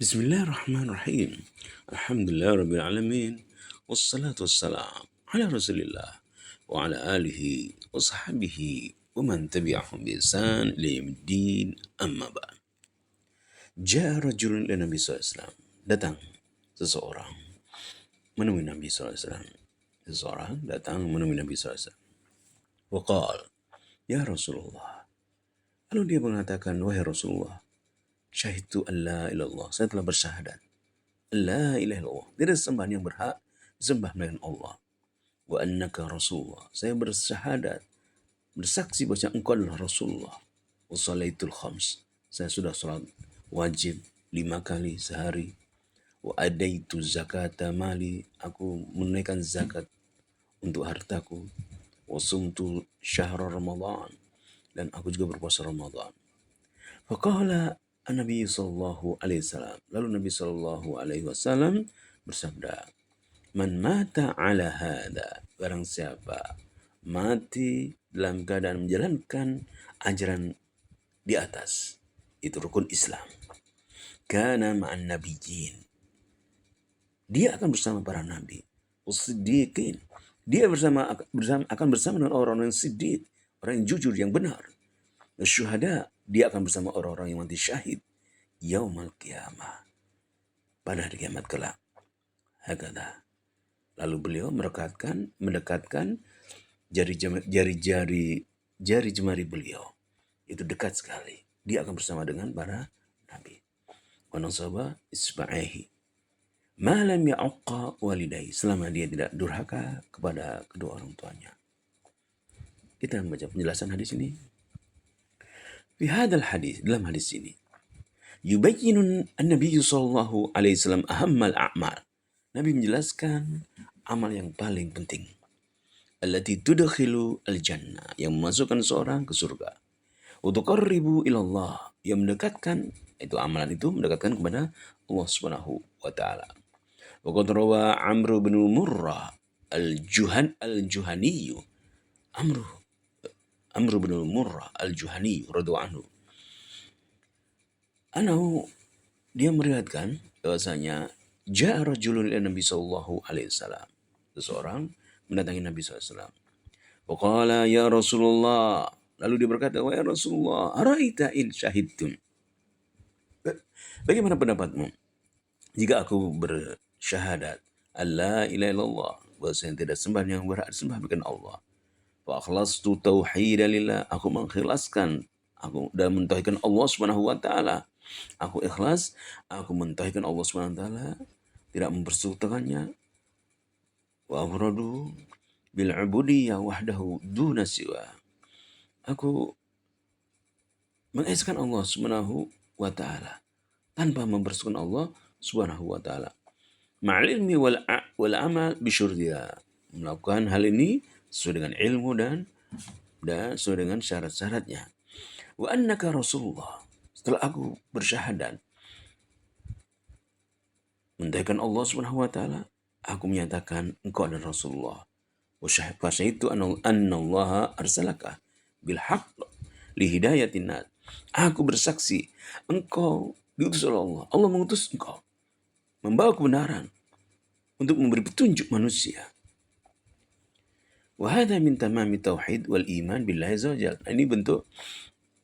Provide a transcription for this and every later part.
Bismillahirrahmanirrahim. Alhamdulillah rabbil alamin. Wassalatu wassalam ala Rasulillah wa ala alihi wa sahbihi wa man tabi'ahum bi ihsan ila yaumiddin. Amma ba'd. Ja'a rajulun ila Nabi sallallahu alaihi wasallam. Datang seseorang menemui Nabi sallallahu alaihi wasallam. Seseorang datang menemui Nabi sallallahu alaihi wasallam. Wa qala, ya Rasulullah. Lalu dia mengatakan, wahai Rasulullah, syahidtu an la ilaha illallah. Saya telah bersyahadat la ilaha illallah, tidak ada sembahan yang berhak disembah melainkan Allah. Wa annaka Rasulullah, saya bersyahadat, bersaksi bahwa engkau adalah Rasulullah. Wa salaitul khams, saya sudah salat wajib 5 kali sehari. Wa adaitu zakata mali, aku menunaikan zakat untuk hartaku. Wa sumtu syahra Ramadan, dan aku juga berpuasa Ramadan. Faqala Nabi sallallahu alaihi wasallam. Lalu Nabi sallallahu alaihi wasallam bersabda, "Man mata ala hada, barang siapa mati dalam keadaan menjalankan ajaran di atas, itu rukun Islam. Kana ma'an nabiyyin, dia akan bersama para nabi. Usiddiqin, dia akan bersama dengan orang-orang yang siddiq, orang yang jujur, yang benar. Syuhada, dia akan bersama orang-orang yang mati syahid. Yaumal qiyamah, pada hari kiamat kelak." Hakada. Lalu beliau mendekatkan jari jemari beliau. Itu dekat sekali. Dia akan bersama dengan para nabi. Wa nasaba isba'ihi ma lam ya'uqqa walidayhi, selama dia tidak durhaka kepada kedua orang tuanya. Kita membaca penjelasan hadis ini. Fi hadal hadis, dalam hadis ini, yubayyinun an-nabiy sallallahu alaihi wasallam ahammal a'mal. Nabi menjelaskan amal yang paling penting. Allati tudkhilu al-jannah, yang memasukkan seorang ke surga. Wa tuqarribu ilallah, yang mendekatkan, itu amalan itu mendekatkan kepada Allah Subhanahu wa taala. Wa qad rawa Amr bin Murrah al-Juhani, Amr bin Murrah al-Juhani radhiyallahu anhu, anahu, dia meriwayatkan bahwasanya ja'a rajulun ila Nabi sallallahu alaihi wasallam, seseorang mendatangi Nabi sallallahu alaihi wasallam. Wa qala ya Rasulullah, lalu dia berkata, wahai Rasulullah, araita in syahidtum, bagaimana pendapatmu jika aku bersyahadat alla ilaha illallah, bahwasanya tidak sembah yang berhak disembah melainkan Allah. Fa akhlastu tauhida lillah, aku mengikhlaskan, aku dan mentauhidkan Allah Subhanahu wa taala. Aku ikhlas, aku mentauhidkan Allah Subhanahu wa taala, tidak mempersekutukannya. Wa afradu bil ubudiyyah wahdahu duna siwa, aku mengesahkan Allah Subhanahu wa taala tanpa mempersekutukan Allah Subhanahu wa taala. Ma'al ilmi wal amal bisyurtiha, melakukan hal ini sesuai dengan ilmu dan sesuai dengan syarat-syaratnya. Wa annaka Rasulullah, setelah aku bersyahadat mentauhidkan Allah Subhanahu wa taala, aku menyatakan engkau adalah Rasulullah. Wa syahidtu anna Allah arsalaka bil haqq li hidayatin nas, aku bersaksi engkau diutus oleh Allah. Allah mengutus engkau membawa kebenaran untuk memberi petunjuk manusia. Wa hadha min tamami tauhid wal iman billahi azza wajalla. Ini bentuk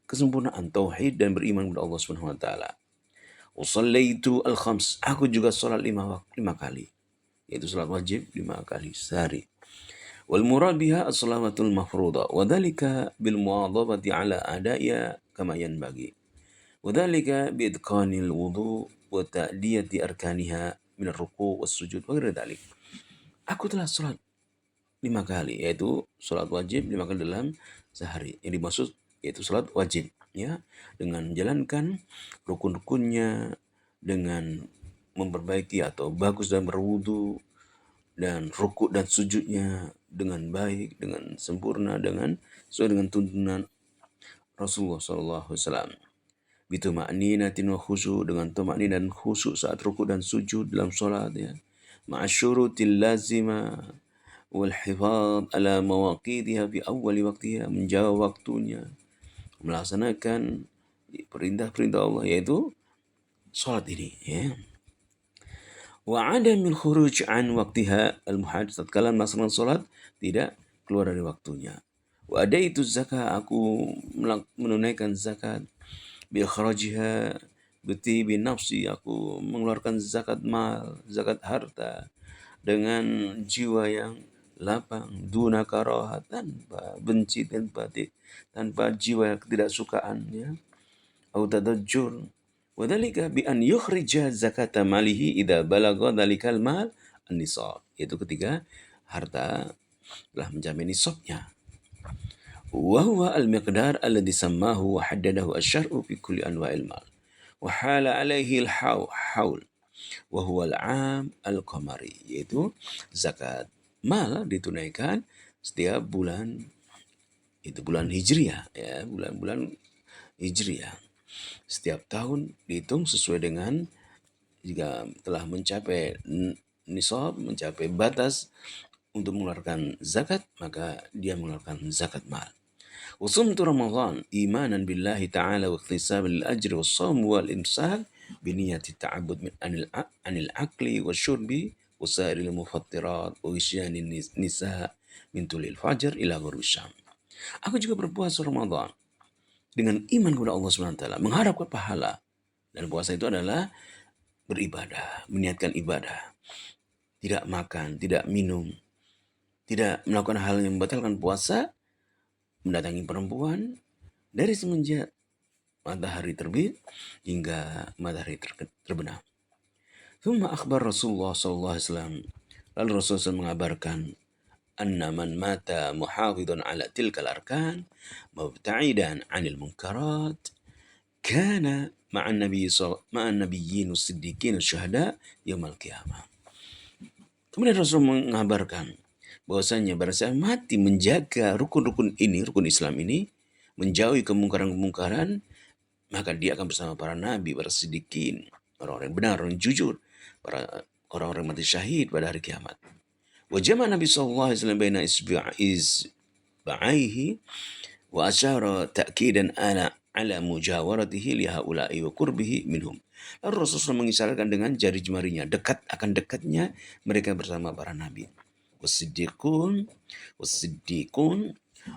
kesempurnaan tauhid dan beriman kepada Allah Subhanahu wa taala. Wa sallaitu al-khams, aku juga salat 5 kali, yaitu salat wajib 5 kali sehari. Wal murad biha as-salawatul mafruḍah, wa dhalika bil muwadhabati ala adaiha kama yanbaghi. Wa dhalika bi idqanil wudu' wa ta'diyati arkaniha min ar-ruku' was sujud wa ghairi dhalik. Aku telah salat 5 kali, yaitu salat wajib 5 kali dalam sehari. Yang dimaksud yaitu salat wajib, ya, dengan menjalankan rukun-rukunnya, dengan memperbaiki atau bagus dalam berwudu, dan rukuk dan sujudnya dengan baik, dengan sempurna, dengan sesuai dengan tuntunan Rasulullah sallallahu alaihi wasallam. Bituma'ninatin wa khusyu', dengan tumaknin dan khusyuk saat rukuk dan sujud dalam salat, ya. Ma'asyurutil lazima wal hifadz ala mawaqitiha fi awwali waqtiha, menjaga waktunya, melaksanakan perintah-perintah Allah, yaitu salat ini, ya. Wa adamil khuruj an waktiha al-muhaddas, tatkala melaksanakan salat tidak keluar dari waktunya. Wa adaitu zakat, aku menunaikan zakat, bi ikhrajiha bi nafsi, aku mengeluarkan zakat mal, zakat harta dengan jiwa yang lapang, duna karaha, tanpa benci, tanpa jiwa ketidaksukaan, ya, atau tadajjur. Wadhalika bi an yukhrija zakata malihi idza balagha dhalikal mal an-nisab, yaitu ketika harta telah mencapai nisabnya. Wa huwa al-miqdar alladhi sammahu wa haddadahu asy-syar'u fi kulli anwa'il mal. Wa hala alaihi al-haul wa huwa al-'am al-qamari, yaitu zakat mal ditunaikan setiap bulan, itu bulan Hijriah, ya, bulan-bulan Hijriah. Setiap tahun dihitung sesuai dengan, jika telah mencapai nisab, mencapai batas untuk mengeluarkan zakat, maka dia mengeluarkan zakat mal. Wasumtu Ramadan imanan billahi ta'ala wa ikhtisaban lil ajri was shaum wal imsak bi niyyati ta'abbud min anil akli wasyurbi wa sa'iril mufattirat wa isyanin nisa min tulil fajr ila ghurbi syam. Aku juga berpuasa Ramadan dengan iman kepada Allah Subhanahu wa taala, mengharapkan pahala. Dan puasa itu adalah beribadah, meniatkan ibadah. Tidak makan, tidak minum, tidak melakukan hal yang membatalkan puasa, mendatangi perempuan dari semenjak matahari terbit hingga matahari terbenam. Thumma akhbar Rasulullah sallallahu alaihi wasallam. Lalu Rasulullah SAW mengabarkan anna man mata muhafidhan ala tilkal arkan mubta'idan 'anil munkarat kana ma'an nabiyyin was-siddiqin wasyuhada yaumil qiyamah. Kemudian Rasul mengabarkan bahwasanya barang siapa mati menjaga rukun-rukun ini, rukun Islam ini, menjauhi kemungkaran-kemungkaran, maka dia akan bersama para nabi, para siddiqin, orang-orang yang benar, orang yang jujur, para orang-orang mati syahid pada hari kiamat. Wa jama'a Nabi sallallahu alaihi wasallam baina isba'aihi wa asyara ta'kidan ala mujawaratihi li haula'i wa qurbihi minhum. Lalu Rasulullah mengisyaratkan dengan jari jemarinya, dekat akan dekatnya mereka bersama para nabi. Wasiddiqun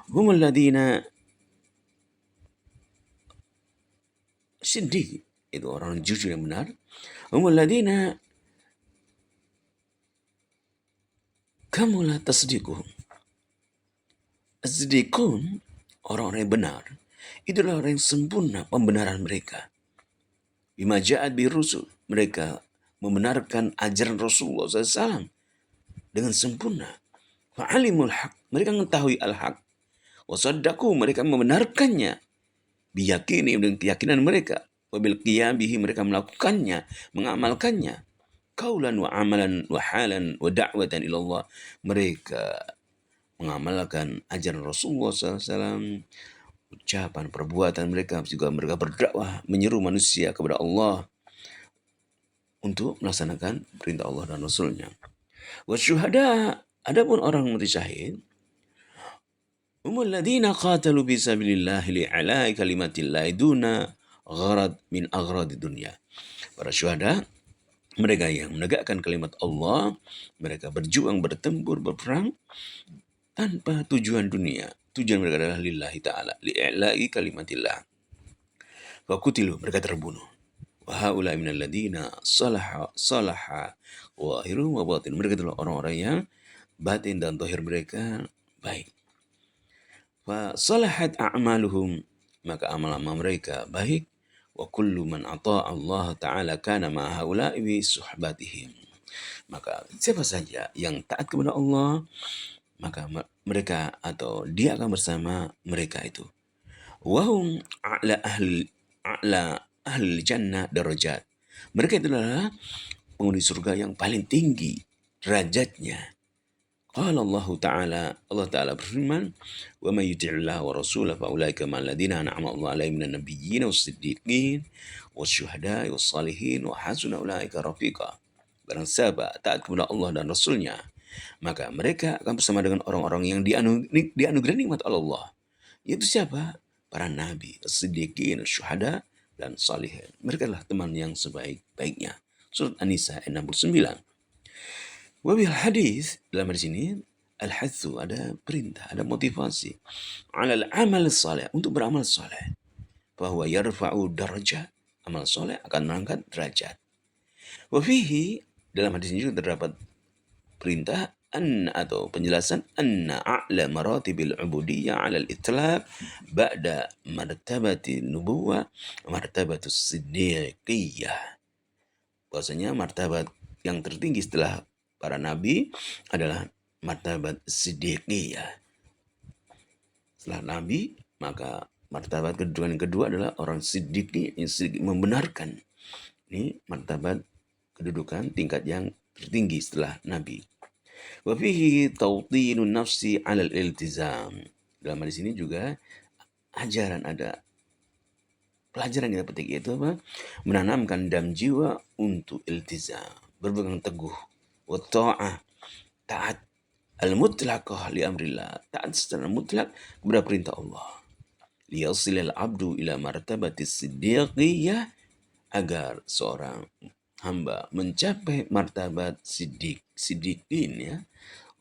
humul ladina, siddiq itu orang jujur yang benar, humul ladina kamula tasdiquhum. As-siddiqun, orang-orang yang benar, itulah orang yang sempurna pembenaran mereka. Bima ja'at bi rusul, mereka membenarkan ajaran Rasulullah SAW dengan sempurna. Fa'alimul haq, mereka mengetahui al-haq. Wasaddaqu, mereka membenarkannya. Biyakini, dengan keyakinan mereka. Wabil qiyabihi, mereka melakukannya, mengamalkannya. Qaulan wa amalan wa halan wa da'watan ilallah, mereka mengamalkan ajaran Rasulullah SAW, ucapan, perbuatan mereka juga mereka berdakwah, menyeru manusia kepada Allah untuk melaksanakan perintah Allah dan Rasulnya. Wasyuhada, adapun orang mati syahid, humul ladina qatalu fi sabilillah li'ala'i kalimatillah duna gharad min aghradi dunya. Para syuhada, mereka yang menegakkan kalimat Allah, mereka berjuang, bertempur, berperang tanpa tujuan dunia. Tujuan mereka adalah lillahi ta'ala, li'ala'i kalimatillah. Fakutilu, mereka terbunuh. Wa haula minal ladina salaha wahiru wa batin. Mereka adalah orang-orang yang batin dan zahir mereka baik. Fa salahat a'maluhum, maka amal-amal mereka baik. Wa kullu man ata'a Allah ta'ala kana ma haula'i bi suhbatihim. Maka siapa saja yang taat kepada Allah, maka mereka atau dia akan bersama mereka itu. Wa hum a'la ahli jannah darajat. Mereka itulah penghuni surga yang paling tinggi derajatnya. Qala Allah Ta'ala, Allah Ta'ala berfirman, wa may yuti'illah wa rasulah fa ulaika ma'al ladina an'ama Allah 'alaihim minan nabiyyin was-siddiqin wasyuhada'i was-salihin wa hasuna ulaika rafiqa. Barang siapa taat kepada Allah dan Rasulnya, maka mereka akan bersama dengan orang-orang yang dianugerahi nikmat Allah. Yaitu siapa? Para nabi, as-siddiqin, syuhada, dan salihin. Mereka adalah teman yang sebaik-baiknya. Surat An-Nisa ayat 69. Wabil hadis, dalam hadis ini, al-hathu, ada perintah, ada motivasi. Alal amal saleh, untuk beramal saleh. Bahwa yarfa'u darajat, amal saleh akan mengangkat derajat. Wafihi, dalam hadis ini juga terdapat perintah atau penjelasan anna a'la maratibil ubudiyyah 'ala al-itlaq ba'da martabati nubuwah martabatus siddiqiyah. Bahwasanya martabat yang tertinggi setelah para nabi adalah martabat siddiqiyah. Setelah nabi, maka martabat kedudukan yang kedua adalah orang siddiqi yang membenarkan. Ini martabat kedudukan tingkat yang tertinggi setelah nabi. Wa fihi tawtinun nafsi 'alal iltizam. Dalam hadis ini juga ada pelajaran yang kita petik, yaitu apa? Menanamkan dalam jiwa untuk iltizam, berpegang teguh, wa ta'ah, taat al-mutlaqah li amrillah, taat secara mutlak kepada perintah Allah. Liyasilil abdu ila martabati siddiqiyah, agar seorang hamba mencapai martabat siddiqin, ya,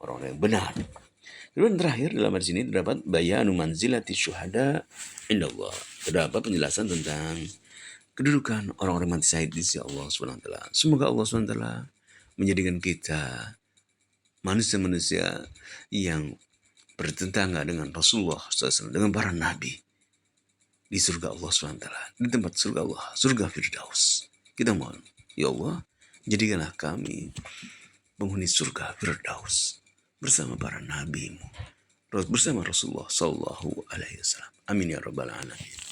orang yang benar. Kemudian terakhir dalam hadis ini terdapat bayanu manzilati syuhada indallah. Terdapat penjelasan tentang kedudukan orang-orang mati syahid di sisi Allah SWT. Semoga Allah SWT menjadikan kita manusia-manusia yang bertentangan dengan Rasulullah SAW, dengan para nabi, di surga Allah SWT, di tempat surga Allah, surga Firdaus. Kita mohon, ya Allah, jadikanlah kami penghuni surga Firdaus bersama para nabi-Mu, bersama Rasulullah SAW. Amin ya rabbal alamin.